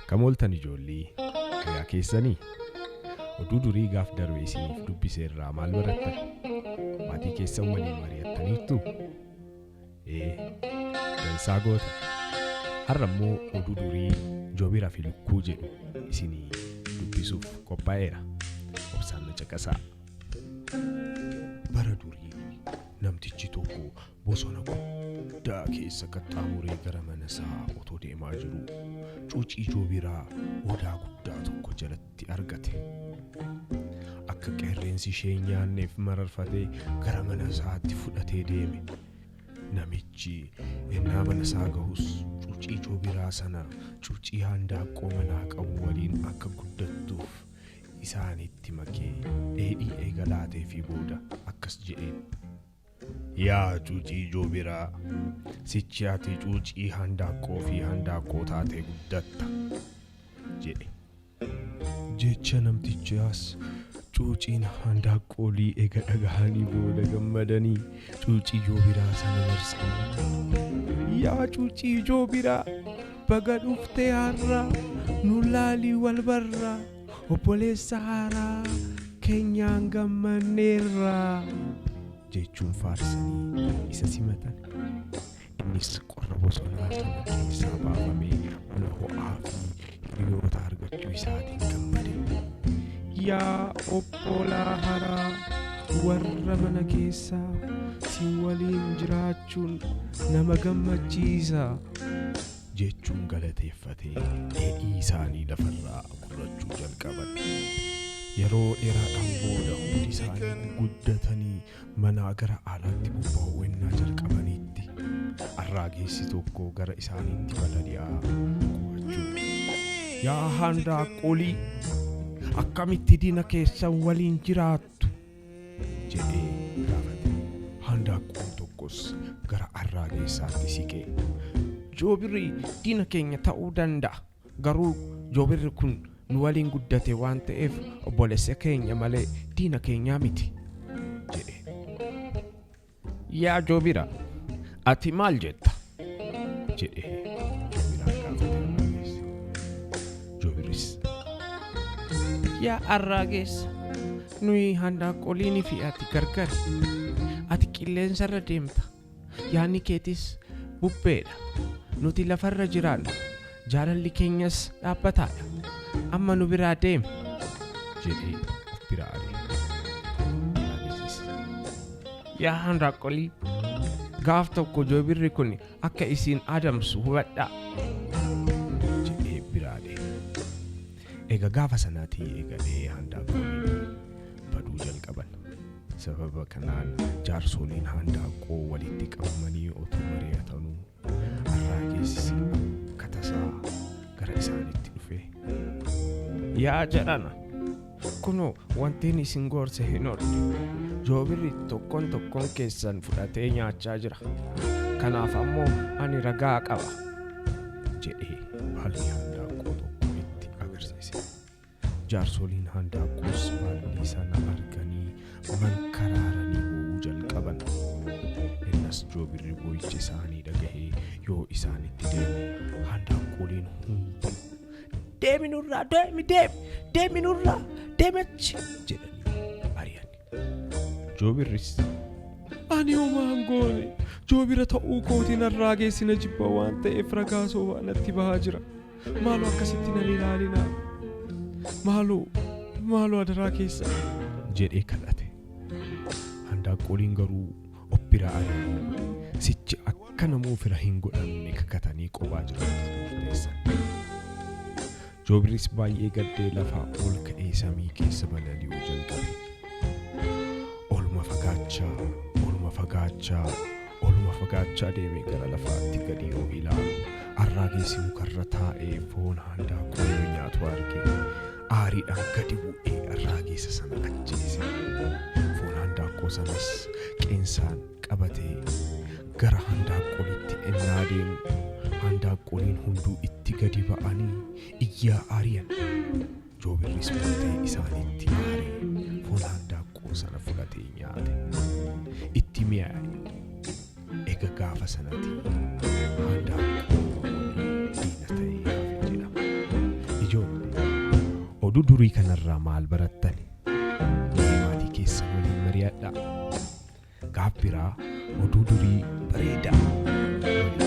Kamooltan ijoollee yaa keessanii oduu durii gaaf darbee isiniif dubbiseerraa maal barattan? Maatii keessan waliin mari'attaniittu? Dansaa goota. Har'a immoo oduu durii Joobira fi Lukkuu jedhu isinii dubbisuuf qophaa'eera. Obsaan na caqasaa. Bara durii namtichi tokko bosona guddaa keessa qaxxaamuree gara mana isaa otoo deemaa jiru cuucii Joobiraa odaa guddaa tokko jalatti argate. Akka qeerransi ishee nyaanneef mararfatee gara mana isaatti fudhatee deeme. Namichi ennaa mana isaa gahus cuucii Joobiraa sana cuucii handaaqqoo manaa qabu waliin akka guddattuuf isaanitti makee dheedhii eegalaatee fi booda akkas jedheen. Yaa cuucii Joobiraa, sichi ati cuucii handaaqqoo fi handaaqqoo taatee guddatta jedhe. Jecha namtichaas cuuciin handaaqqoolii eega dhagahanii booda gammadanii cuucii Joobiraa sana marsan. Yaa cuucii Joobiraa, baga dhuftee har'a nu laalii wal barraa, obboleessa haaraa keenyaan gammanneerra jechuun faarsanii isa simatan. Innis qorra bosonaa sana keessaa baafamee mana ho'aa fi hiriyoota argachuu isaatiin gammade. Yaa obbolaa haaraa, warra mana keessaa si waliin jiraachuun nama gammachiisa jechuun galateeffatee dheedhii isaanii lafarraa gurrachuu jalqaban. Yeroo dheeraadhaan booda hundi isaanii guddatanii manaa gara alaatti bobba'uu ennaa jalqabaniitti arraagessi tokko gara isaaniitti balali'aa qubachuu. Yaa handaaqqoolii, akkamitti diina keessan waliin jiraattu jedhee gaafate. Handaaqqoon tokkos gara arraageessaatti siqee, Joobirri diina keenya ta'uu danda'a, garuu Joobirri kun nu waliin guddate waan ta'eef obboleessa keenya malee diina keenyaa miti jedhe. Yaa Joobira, ati maal jetta jedhe Joobiraan gaafate arraageessi. Joobiris, yaa arraageessa, nuyi handaaqqooliinii fi ati gargari. Ati qilleensarra deemta, yaadni keetis bubbeedha. Nuti lafarra jiraanna, jaalalli keenyas dhaabbataadha. Amma nu biraa deemi jedhee of biraa ari'e. Yaa handaaqqoolii, gaaf tokko Joobirri kun akka isin adamsu hubadhaa jedhee biraa deeme. Egaa gaafa sanaatii eegalee handaaqqooliin baduu jalqaban. Sababa kanaan jaarsoliin handaaqqoo walitti qabamanii otoo mari'atanuu arraagessi akka tasaa gara isaanitti dhufe. Yaa jedhana, kunoo wantiin isin gorse hin oolle. Joobirri tokkoon keessan fudhatee nyaachaa jira. Kanaaf ammoo ani ragaa qaba jedhee baalli handaaqqoo tokko itti agarsiise. Jaarsoliin handaaqqoos baalli sana arganii mankaraaranii boo'uu jalqaban. Innas Joobirri boo'icha isaanii dhagahee yoo isaanitti deemu handaaqqooliin hundi deemi nurraa, deemi nurraa, deemachi jedhanii ari'an. Joobirris, ani homaan goone, Joobira ta'uu kootiin arraageessina jibba waan ta'eef ragaa sobaa natti bahaa jira. Maaloo akkasitti nan ilaalinaa, maaloo adaraa keessa jedhee kadhate. Handaaqqooliin garuu of biraa ari'anii sichi akka namuu fira hin godhamne kakatanii qophaa jiraatu murteessan. Joobirris baay'ee gaddee lafaa ol ka'ee samii keessa balali'uu jalqabe. Olma fagaachaa deemee gara lafaatti gadi yoo ilaalu arraagessi mukarra taa'ee foon handaaqqoo yoo nyaatu arge. Aariidhaan gadi bu'ee arraagessa sana ajjeese. Foon handaaqqoo sanas qeensaan qabatee gara handaaqqoolitti ennaa deemu handaaqqooliin hunduu itti gadi ba'anii iyyaa ari'an. Joobirris fudhatee isaanitti aaree foon handaaqqoo sana fudhatee nyaate. Itti mi'aaye. Egaa gaafa sanatti handaaqqoo diina ta'ee hafe jedhama. oduu durii kanarraa maal barattani? Maatii keessan waliin mari'adhaa. Gaaf biraa oduu durii bareedaa.